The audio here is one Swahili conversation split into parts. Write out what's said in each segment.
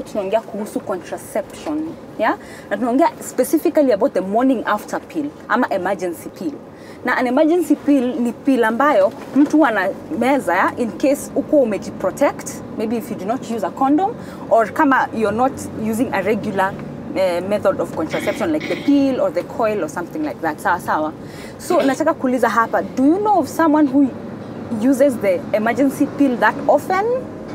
leo tunaongea kuhusu contraception, yeah? Na tunaongea specifically about the morning after pill ama emergency pill. Na an emergency pill ni pill ambayo mtu anameza, yeah? In case uko umejiprotect, maybe if you do not use a condom, or kama you're not using a regular method of contraception like the pill or the coil or something like that. Sawa sawa. So nataka kuuliza hapa, do you know of someone who uses the emergency pill that often,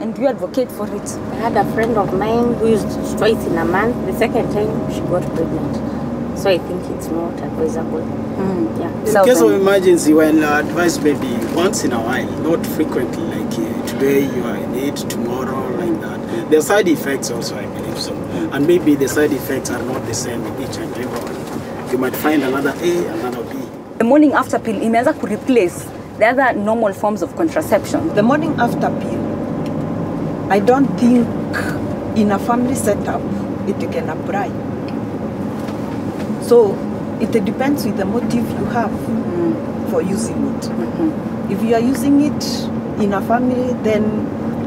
and do you advocate for it? I had a friend of mine who used it twice in a month. The second time she got pregnant. So I think it's not advisable. Yeah. In case of emergency, well, advise maybe once in a while, not frequently, like today you are in it, tomorrow, like that. The side effects also, I believe so. And maybe the side effects are not the same in each and every one. You might find another A, another B. The morning after pill imeweza ku replace the other normal forms of contraception. The morning after pill, I don't think in a family setup it can apply. So it depends with the motive you have for using it. If you are using it in a family, then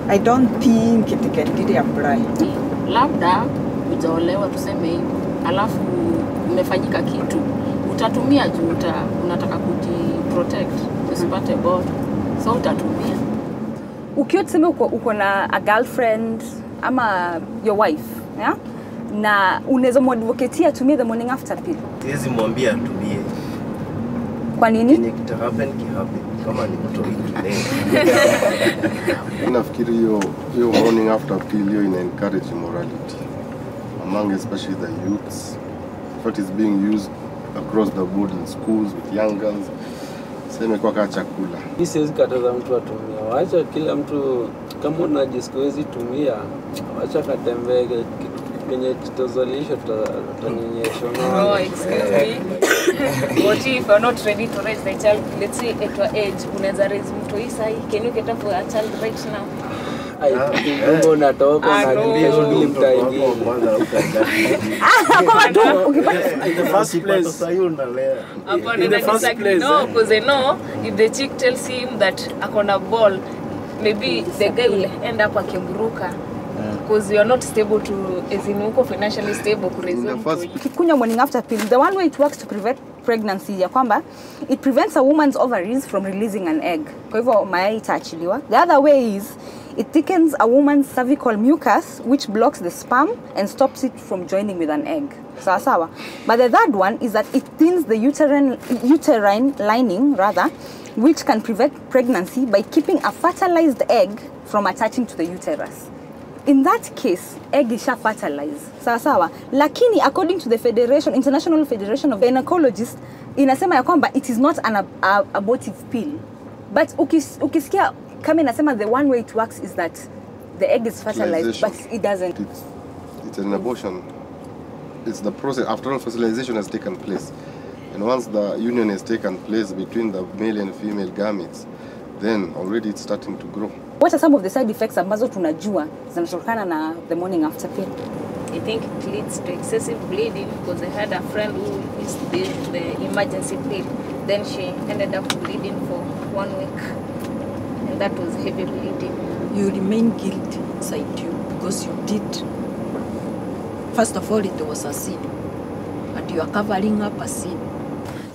I don't think it can really apply. Labda ujaolewa tuseme hivyo, alafu umefanyika kitu, utatumia juu unataka kujiprotect, usipate ball, so utatumia. Ukiwa tuseme uko na a girlfriend ama your wife, yeah? Na unaweza muadvocatea tumie the morning after pill. Siwezi mwambia atumie. Kwa nini? Kenye kitahappen kama ni mtu mwingine. Nafikiri hiyo morning after pill hiyo ina encourage immorality among especially the youths. What is being used across the board in schools with young girls. Sema kwa chakula. Hii siwezi kataza mtu atumie. Waacha kila mtu kama unajisikia tumia, acha katembee kwenye kitozalisho tutanyonyeshwa. Oh, excuse me. What if you're not ready to raise the child? Let's say at your age, unaweza raise mtu hii sahi. Can you get up for a child right now? Ndio natoka na ndio shughuli mtaingia. In the first place, In the first place, no, because they know if the chick tells him that akona ball, maybe the guy will end up akimruka. Because you are not stable to, as in uko financially stable to raise them. Ukikunywa morning after pill, the one way it works to prevent pregnancy ya kwamba it prevents a woman's ovaries from releasing an egg. Kwa hivyo mayai itaachiliwa. The other way is it thickens a woman's cervical mucus, which blocks the sperm and stops it from joining with an egg. Sawa sawa. But the third one is that it thins the uterine lining rather, which can prevent pregnancy by keeping a fertilized egg from attaching to the uterus. In that case, egg isha fertilize. Sawa sawa. Lakini according to the International Federation of Gynecologists, inasema ya kwamba it is not an abortive pill. But ukisikia kama inasema the one way it works is that the egg is fertilized, but it doesn't. It's an abortion. It's the process. After all, fertilization has taken place. And once the union has taken place between the male and female gametes, then already it's starting to grow. What are some of the side effects ambazo tunajua zinatokana na the morning after pill? I think it leads to excessive bleeding, because I had a friend who used the emergency pill. Then she ended up bleeding for 1 week. And that was heavy bleeding. You remain guilty inside you because you did. First of all, it was a sin. And you are covering up a sin.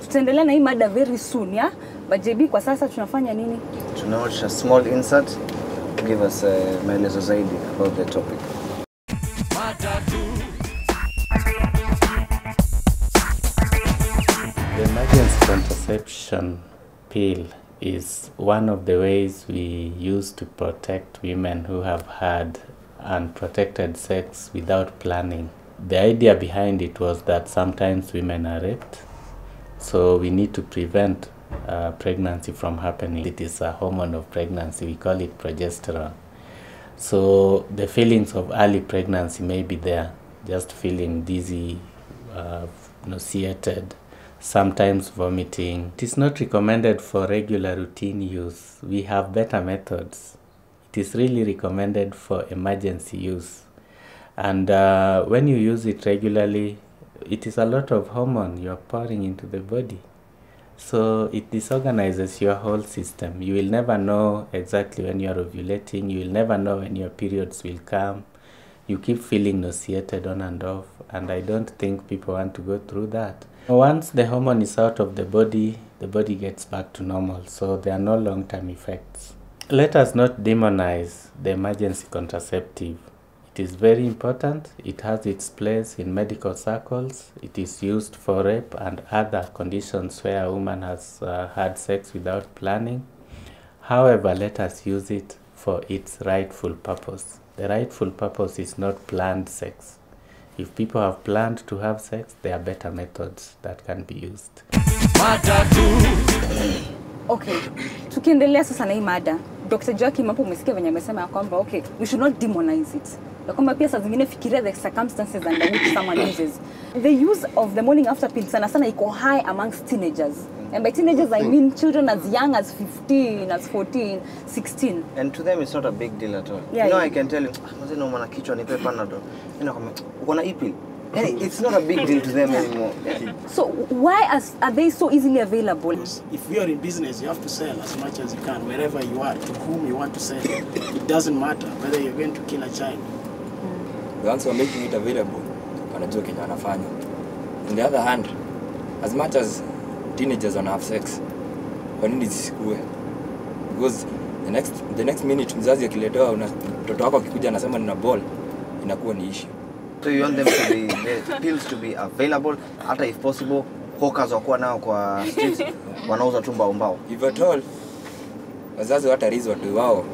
Tutaendelea na hii mada very soon, yeah? But JB, kwa sasa tunafanya nini? Tunawatch a small insert to give us maelezo zaidi about the topic. The emergency contraception pill is one of the ways we use to protect women who have had unprotected sex without planning. The idea behind it was that sometimes women are raped, so we need to prevent pregnancy from happening. It is a hormone of pregnancy, we call it progesterone. So the feelings of early pregnancy may be there, just feeling dizzy, nauseated, sometimes vomiting. It is not recommended for regular routine use. We have better methods. It is really recommended for emergency use. And when you use it regularly, it is a lot of hormone you are pouring into the body. So it disorganizes your whole system. You will never know exactly when you are ovulating. You will never know when your periods will come. You keep feeling nauseated on and off, and I don't think people want to go through that. Once the hormone is out of the body gets back to normal, so there are no long-term effects. Let us not demonize the emergency contraceptive. It is very important. It has its place in medical circles. It is used for rape and other conditions where a woman has had sex without planning. However, let us use it for its rightful purpose. The rightful purpose is not planned sex. If people have planned to have sex, there are better methods that can be used. Okay, tukiendelea sasa na hii mada, Dr. Joakim hapo umesikia venye amesema kwamba okay, we should not demonize it. Na kwamba pia saa zingine fikiria the circumstances under which someone uses. The use of the morning after pill sana iko high amongst teenagers. And by teenagers I mean children as young as 15, as 14, 16. And to them it's not a big deal at all. Yeah, you know, yeah. I can tell you, mzee no mwana kichwa nipe panadol. Uko na ipil. It's not a big deal to them anymore. So why are they so easily available? If you are in business, you have to sell as much as you can, wherever you are, to whom you want to sell. It doesn't matter whether you're going to kill a child. Once you're making it available, wanajua kenye wanafanya. On the other hand, as much as teenagers want to have sex, kwa nini zisikue? Because the next minute mzazi akiletewa mtoto wako akikuja anasema nina ball, inakuwa ni issue. So you want them to be, the pills to be available, hata if possible, hawkers wakuwa nao kwa streets, wanauza tu mbao. If at all, wazazi watarizi watu wao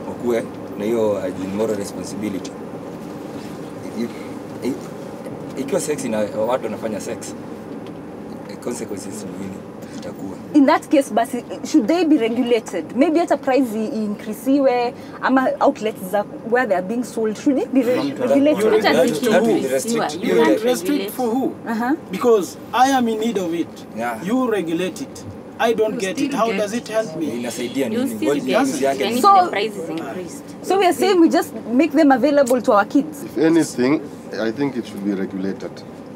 wakue na hiyo moral responsibility. Ikiwa sex ina watu wanafanya sex, consequences ni itakuwa. In that case, basi, should they be regulated? Maybe at a price increasiwe, ama outlets where they are being sold, should it be regulated? You restrict for who? Because I am in need of it. Yeah. You regulate it. I don't get it. How does it help me? Inasaidia You nini? still get So- the price is increased. So we are saying we just make them available to our kids. If anything, I think it should be regulated.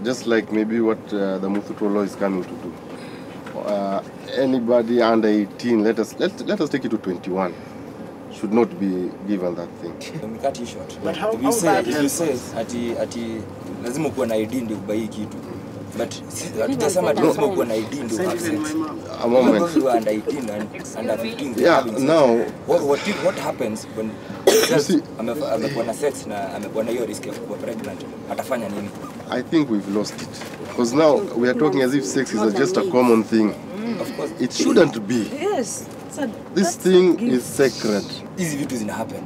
Just like maybe what the Matatu law is coming to do. Anybody under 18, let us take it to 21, should not be given that thing. Cut you short. But how if you say, bad if you helps say us? ati lazima kuwa na ID ndio ubai kitu. But tutasema lazima kuwa na ID ndio Send have even sex. my mom. A moment. You are under 18 and under 15. Yeah, having sex. now, What happens when see- amekuwa na sex na amekuwa na hiyo risk ya kuwa pregnant? Atafanya nini? I think we've lost it. Because now we are talking as if sex is just a common thing. Of course. It shouldn't be. Yes. So This thing is sacred. Hizi vitu zina happen.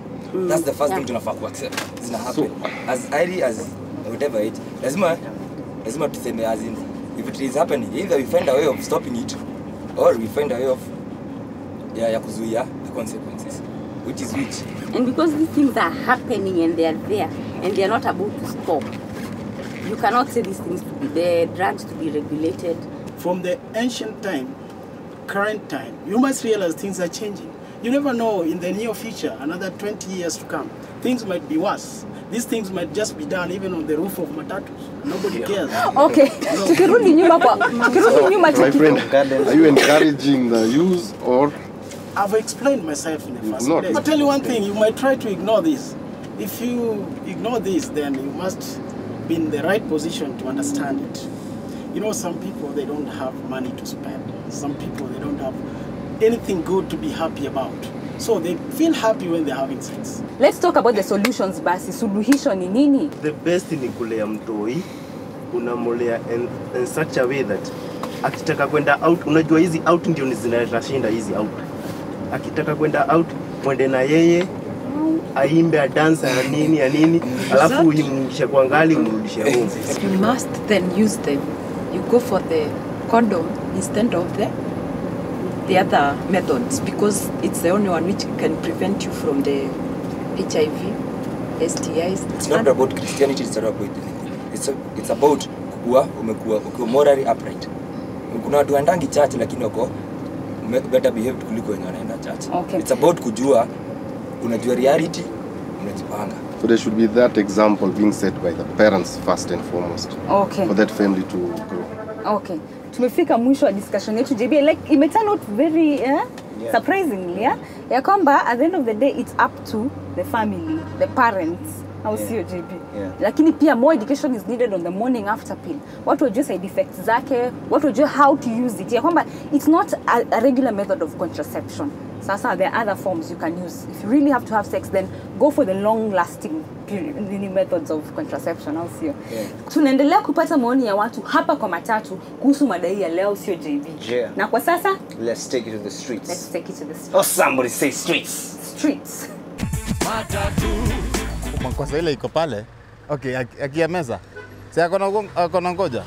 That's the first thing tunafaa ku accept. Zina happen. As early as whatever age. Lazima tuseme as in, if it is happening, either we find a way of stopping it or we find a way of ya kuzuia the consequences. Which is which? And because these things are happening and they are there and they are not about to stop, you cannot say these things to be there, drugs to be regulated. From the ancient time, current time, you must realize things are changing. You never know in the near future, another 20 years to come, things might be worse. These things might just be done even on the roof of matatus. Nobody cares. Okay. Tukirudi nyuma My friend, are you encouraging the use or? I've explained myself in the first Not. place. I'll tell you one thing, you might try to ignore this. If you ignore this, then you must be in the right position to understand it. You know, some people, they don't have money to spend. Some people, they don't have anything good to be happy about. So they feel happy when they're having sex. Let's talk about the solutions basi. Suluhisho ni nini? The best ni kulea mtoi, unamolea in such a way that akitaka kwenda out, unajua hizi out ndio zinaleta shinda hizi out. Akitaka kwenda out, mwende na yeye, aimbe, a dance ya nini, alafu umrudishe kwa ngali, umrudishe home. you must then use them. You go for the condom instead of the other methods because it's the only one which can prevent you from the HIV, STIs. It's not about Christianity, it's not about anything. It's about ukiwa morally upright. Kuna watu wandangi church lakini wako better behaved kuliko wenye wanaenda church. Okay. It's about kujua, unajua reality, unajipanga. So there should be that example being set by the parents first and foremost. Okay. For that family to grow. Okay. Tumefika mwisho wa discussion yetu JB, like it turn out very surprisingly ya kwamba at the end of the day it's up to the family, the parents au sio JB? Yeah. Lakini pia more education is needed on the morning after pill. Watu wajue side effects zake, watu wajue how to use it. Ya kwamba it's not a regular method of contraception. Sasa there are other forms you can use. If you really have to have sex, then go for the long lasting methods of contraception, au sio? Yeah. Tunaendelea kupata maoni ya watu hapa kwa Matatu kuhusu madai ya leo, sio JB. Yeah. Na kwa sasa, Let's take it to the streets. let's take it to the streets. Oh, somebody say streets. Streets. Makosa ile iko pale. Okay, akiameza. Si akona ngoja.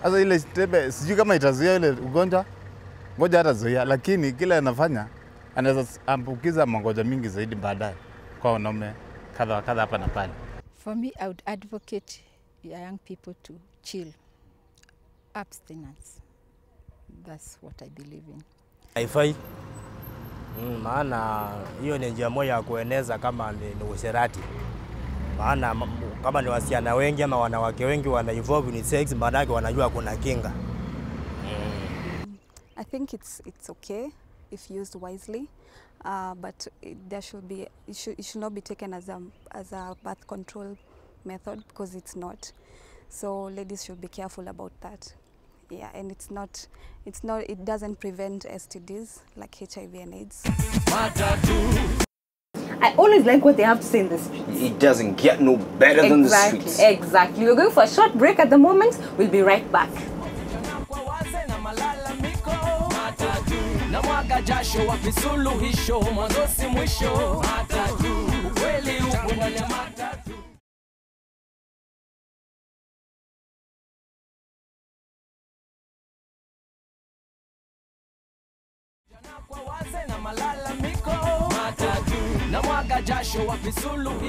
Sasa ile stebe sijui kama itazuia ile ugonjwa. Ngoja hatazuia, lakini kile anafanya anaweza ambukiza magonjwa mingi zaidi baadaye kwa wanaume kadha kadha hapa na pale. For me, I would advocate young people to chill. Abstinence. That's what I believe in. Haifai. Maana hiyo ni njia moja ya kueneza kama ni usherati. Maana kama ni wasichana wengi ama wanawake wengi wana involve in sex, maana yake wanajua kuna kinga. I think it's okay if used wisely, but it should not be taken as a birth control method, because it's not. So ladies should be careful about that. Yeah, and it doesn't prevent STDs like HIV and AIDS. I always like what they have to say in the streets. It doesn't get no better than the streets. Exactly. We're going for a short break at the moment. We'll be right back.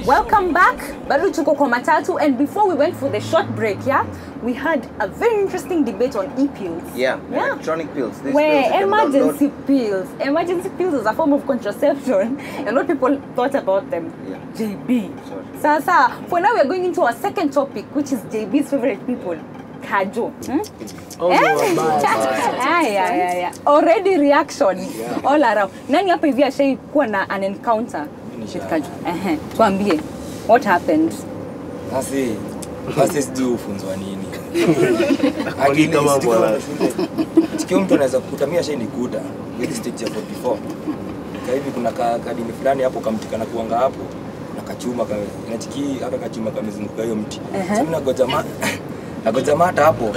Welcome back. Bado tuko kwa Matatu, and before we went for the short break, we had a very interesting debate on e-pills. Yeah, electronic pills. These Where pills emergency pills. Emergency pills is a form of contraception, and what people thought about them. Yeah. JB. Sasa, for now we are going into our second topic, which is JB's favorite people. Kajo. Already reaction all around. Nani hapa hivi ashai kuwa na an encounter with Kajo? Tuambie, what happened? Basi sijui ufunzwa nini. Sikio mtu anaweza kukutamia shai nikuta with stage ya 44. Kwa hivi kuna kadini fulani hapo kamtikana kuanga hapo na kachuma kama inatiki aka kachuma kamezunguka hiyo mti. Sasa nagoja mata hapo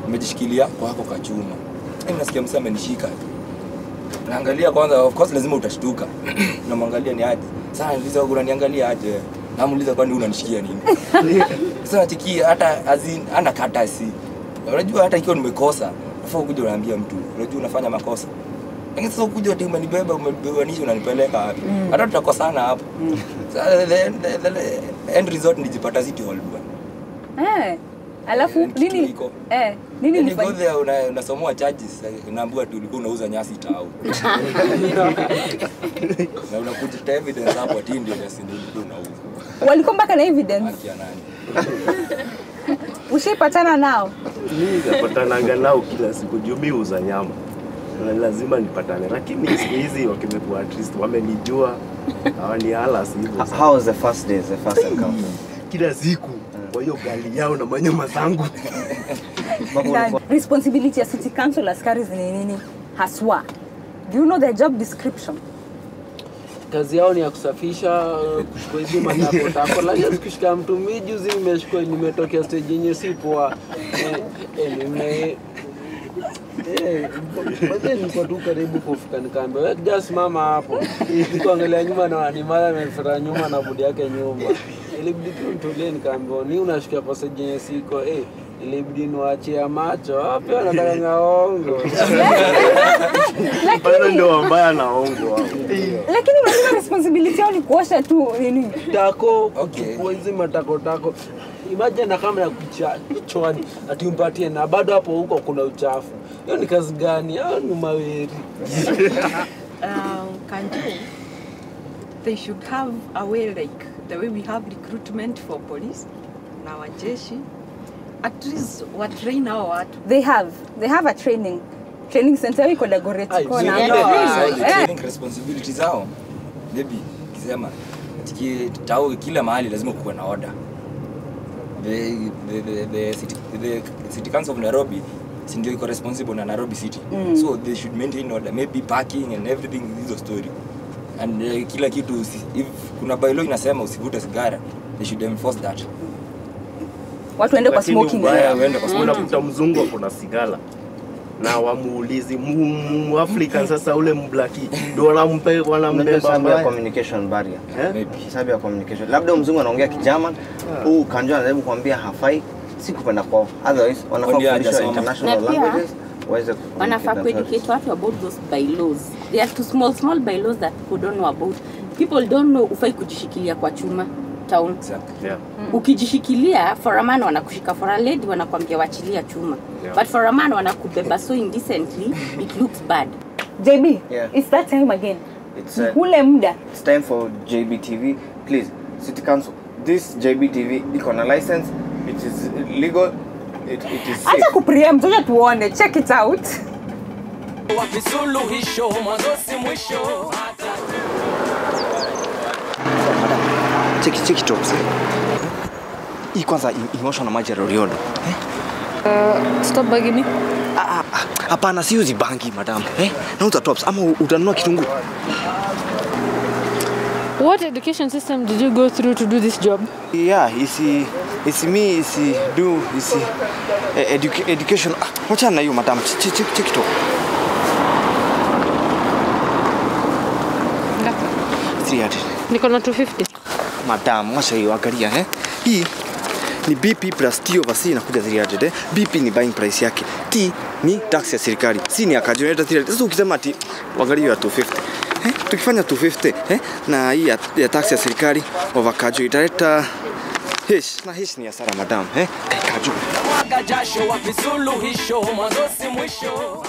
umejishikilia kwa hapo kachuma. Mimi nasikia msema amenishika. Naangalia kwanza, of course lazima utashtuka. Namwangalia ni aje. Sasa niliza unaniangalia aje. Namuuliza kwani unanishikia nini? Sasa natiki hata ana katasi. Unajua hata ikiwa nimekosa, afa ukuje unaambia mtu, unajua unafanya makosa. Lakini sasa ukuje ati umenibeba, umebebanisha unanipeleka wapi? Hata tutakosana hapo. Sasa the end result nijipata City Hall bwana. Alafu nini? Nini ni go there unasomoa charges, unaambiwa tu ulikuwa unauza nyasi tao. Na unakuta evidence hapo ati ndio nyasi ndio ulikuwa unauza. Walikuwa mpaka na evidence. Akia nani? Ushipatana nao? Mimi napatana nao kila siku jumi uza nyama. Na lazima nipatane, lakini siku hizi wakimekuwa at least wamenijua hawani halas hivyo. How was the first days, the first encounter? Kila siku kwa hiyo gali yao na manyama zangu. Responsibility ya city council askaris ni nini haswa? Do you know their job description? Kazi yao ni ya kusafisha, kuchukua hizo matako. Lazima kushika mtu mijuzi nimetokea stage yenye si poa. Baadaye nilikuwa tu karibu kufika nikaambia wewe just mama hapo. Nikuangalia nyuma na animala amefuata nyuma na budi yake nyuma. Ilibidi tu nitolee nikaambia ni unashikia passage yenye siko ilibidi niwaachie macho. Pia nataka ngaongo. Lakini ndio mbaya na ongo. Lakini unajua responsibility yao ni kuosha tu nini? Tako, kuchukua hizo matako. Imagine kama ya kuchwa ati umpatie na bado hapo huko kuna uchafu. Hiyo ni kazi gani? Ni maweri. They should have a way like the way we have recruitment for police na wajeshi. At least what train our watu. They have a training center iko Dagoretti kona. Training responsibilities zao. Maybe kisema kila mahali lazima kuwe na order. The city council of Nairobi ndio iko responsible na Nairobi city. So they should maintain order, maybe parking and everything is a story. And kila kitu, if kuna bylaw inasema usivute sigara, they should enforce that. Watu waende kwa smoking. Waende kwa smoking. Unakuta mzungu ako na sigara na wamuulizi African sasa ule mblaki ndio wanambeba sababu ya communication barrier. Maybe sababu ya communication. Labda mzungu anaongea Kigerman, kanjua anajaribu kuambia hafai, si kupenda kwao. Otherwise wanafaa kufundisha international languages. Wanafaa educate watu about those bylaws. There are two small bylaws that people don't know about. People don't know ufai kujishikilia kwa chuma town. Yeah. Ukijishikilia, for a man wanakushika, for a lady wanakuambia wachilia chuma. Yeah. But for a man wanakubeba so indecently, it looks bad. JB, it's that time again. It's ule muda. It's time for JB TV. Please, City Council, this JB TV iko na license, it is legal, it is safe. Acha kupreempt, acha tuone, check it out. Wapisuluhisho mwanzo si mwisho. Check tops. Hii kwanza emotional maji ya Roriolo. Stop bugging me. Hapana, siuzi bangi madam. Na uta tops ama utanunua kitunguu. What education system did you go through to do this job? Yeah, education. Wacha na hiyo madam. Check top. Ngapi? Niko na 250. Madam, wacha hiyo angalia Hii ni BP plus T over C inakuja 300 BP ni buying price yake. T ni tax ya serikali. C ni akajo inaita 300. Sasa ukisema ati angalia ya 250. Tukifanya 250 na hii ya tax ya serikali over kajo italeta hish. Na hish ni hasara madam kajo. Jasho wapisuluhisho mwanzo si mwisho.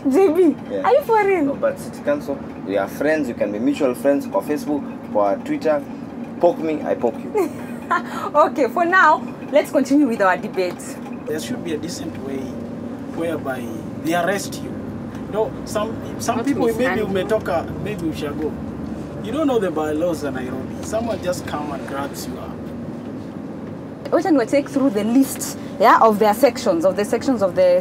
JB, are you for real? No, but City Council, we are friends. You can be mutual friends on Facebook, on Twitter. Poke me, I poke you. Okay, for now, let's continue with our debate. There should be a decent way whereby they arrest you. No, some people maybe maybe we shall go. You don't know the bylaws in Nairobi. Someone just come and grabs you up. Wacha we take through the list of the sections of the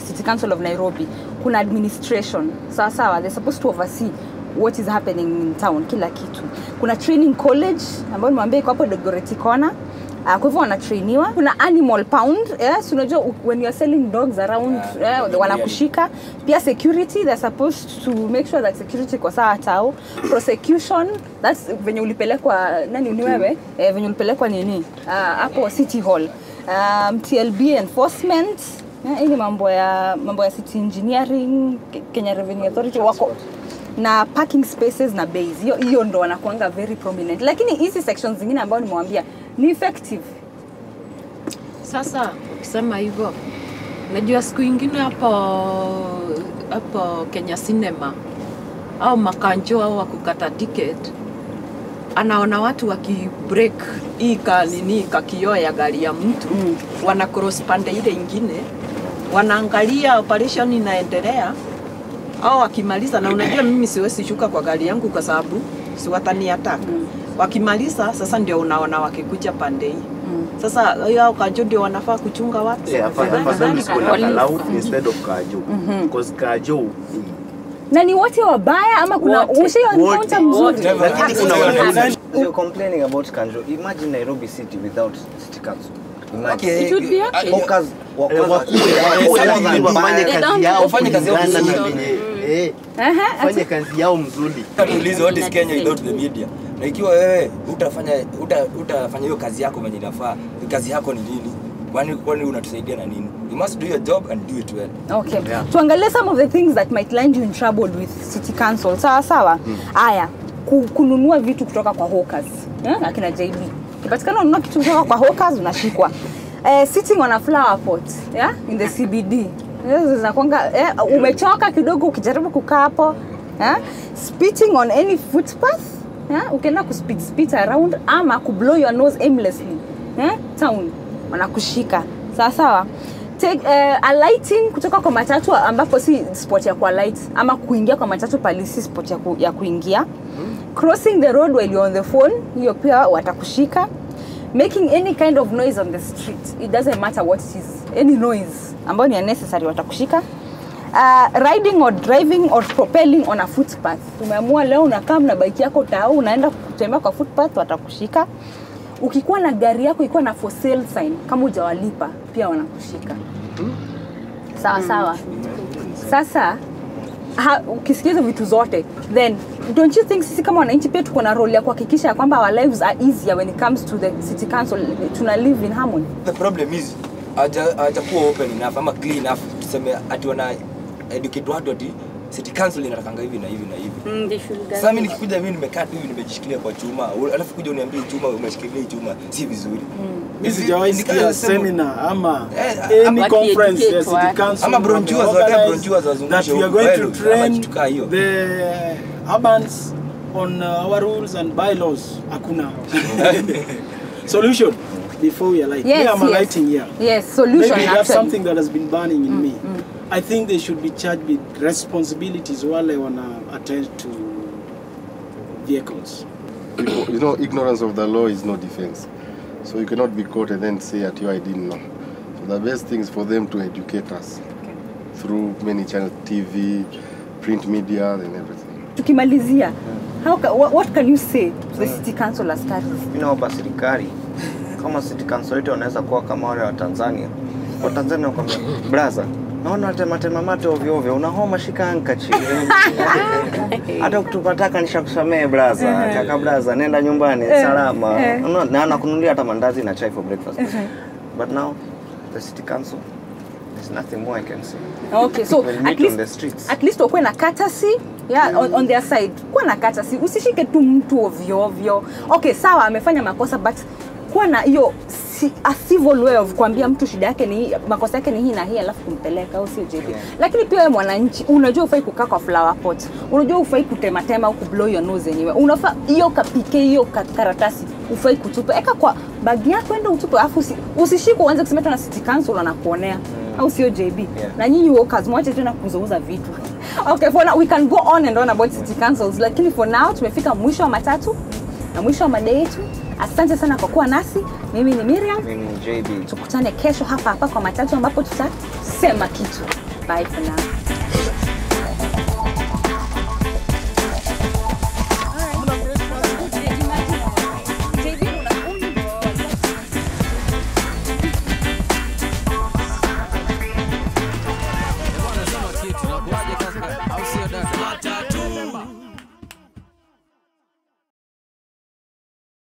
City Council of Nairobi. Kuna administration. Sawa, they're supposed to oversee what is happening in town, kila kitu. Kuna training college ambayo nimwambia iko hapo Dagoretti Corner. Kwa hivyo wanatrainiwa. Kuna animal pound, so unajua when you are selling dogs around wanakushika. Pia security, they're supposed to make sure that security iko sawa tao. Prosecution, that's venye ulipelekwa nani ni wewe? Venye ulipelekwa nini? Hapo City Hall. TLB enforcement, hii mambo ya city engineering, Kenya Revenue Authority wako na parking spaces na bays. Hiyo ndo wanakuanga very prominent. Lakini hizi sections zingine ambao nimewambia ni effective. Sasa ukisema hivyo, najua siku ingine hapo Kenya Cinema au makanjo au wakukata ticket, anaona watu wakibreak hii kakio ya gari ya mtu, wana cross pande ile ingine, wanaangalia operation inaendelea, au wakimaliza, na unajua mimi siwezi shuka kwa gari yangu kwa sababu si watani attack. Wakimaliza sasa ndio unaona wakikuja pande hii. Sasa hao kajo ndio wanafaa kuchunga watu. Afadhali kuna allowed instead of kajo. Because kajo na ni wote wabaya ama kuna ushe encounter mzuri. Lakini kuna watu you're complaining about Kanjo. Imagine Nairobi city without City Council. Imagine. It would be okay. Wafanye kazi yao mzuri. Tuulize what is Kenya without the media. Na ikiwa wewe utafanya hiyo kazi yako venye inafaa, kazi yako ni nini? Kwani unatusaidia na nini? You must do your job and do it well. Okay. Tuangalie some of the things that might land you in trouble with City Council. Sawa. Aya, kununua vitu kutoka kwa hawkers. Akina JB. Kipatikana ununua kitu kutoka kwa hawkers unashikwa. Sitting on a flower pot, in the CBD. Zinakuanga umechoka kidogo ukijaribu kukaa hapo. Spitting on any footpath. Ukienda spit around ama blow your nose aimlessly. Town wanakushika. Sawa. alighting kutoka kwa matatu ambapo si spot ya kwa light ama kuingia kwa matatu pali si spot ya kuingia. Crossing the road while you're on the phone, hiyo pia watakushika. Making any kind of noise on the street, it doesn't matter what it is, any noise ambayo ni unnecessary watakushika. Riding or driving or propelling on a footpath. Umeamua leo unakaa na bike yako tao unaenda kutembea kwa footpath watakushika. Ukikuwa na gari yako ikuwa na for sale sign kama hujawalipa pia wanakushika. Sawa sawa. Sasa ukisikiza vitu zote then don't you think sisi kama wananchi pia tuko na role ya kuhakikisha kwamba our lives are easier when it comes to the city council, tuna live in harmony? The problem is hajakuwa open enough ama clean enough tuseme ati wana educate watu ati city council inatakanga hivi na hivi na hivi. Sasa mimi nikikuja mimi nimekaa tu hivi nimejishikilia kwa chuma alafu kuja uniambie chuma umeshikilia chuma si vizuri. Mimi sijawahi sikia seminar ama any conference ya city council ama bronchures wazungusha we are going to train the urbans on our rules and bylaws. Hakuna solution before we are like yes, I'm lighting here. Yes, solution. Maybe that's actually something that has been burning in me. I think they should be charged with responsibilities while they wanna attend to vehicles. You know, ignorance of the law is no defense. So you cannot be caught and then say at you I didn't know. So the best thing is for them to educate us through many channels, TV, print media and everything. Tukimalizia, what can you say to the city council askari? Mimi naomba serikali kama city council yetu wanaweza kuwa kama wale wa Tanzania. Kwa Tanzania wakwambia brother, naona tema mate ovyo ovyo, una homa shika ankachi. Hata ukitupataka nishakusamee brother, kaka brother nenda nyumbani salama. Na anakununulia hata mandazi na chai for breakfast. But now the city council, there's nothing more I can say. Okay, so at least ukwe na courtesy, on their side. Kuwa na courtesy, usishike tu mtu ovyo ovyo. Okay, sawa amefanya makosa but kuwa na hiyo a civil way of kuambia mtu shida yake ni makosa yake ni hii na hii alafu kumpeleka au sio JP. Lakini pia wewe mwananchi unajua ufai kukaa kwa flower pot. Unajua ufai kutema au kublow your nose anyway. Unafaa hiyo kapike hiyo karatasi ufai kutupa. Eka kwa bagi yako enda utupe afu usishike uanze kusema tena city council wanakuonea au sio JB. Na nyinyi workers mwache tena kuzouza vitu. Okay, for now we can go on and on about city councils lakini for now tumefika mwisho wa matatu na mwisho wa mada yetu. Asante sana kwa kuwa nasi. Mimi ni Miriam. Mimi ni JB. Tukutane kesho hapa kwa matatu ambapo tutasema kitu. Bye for now.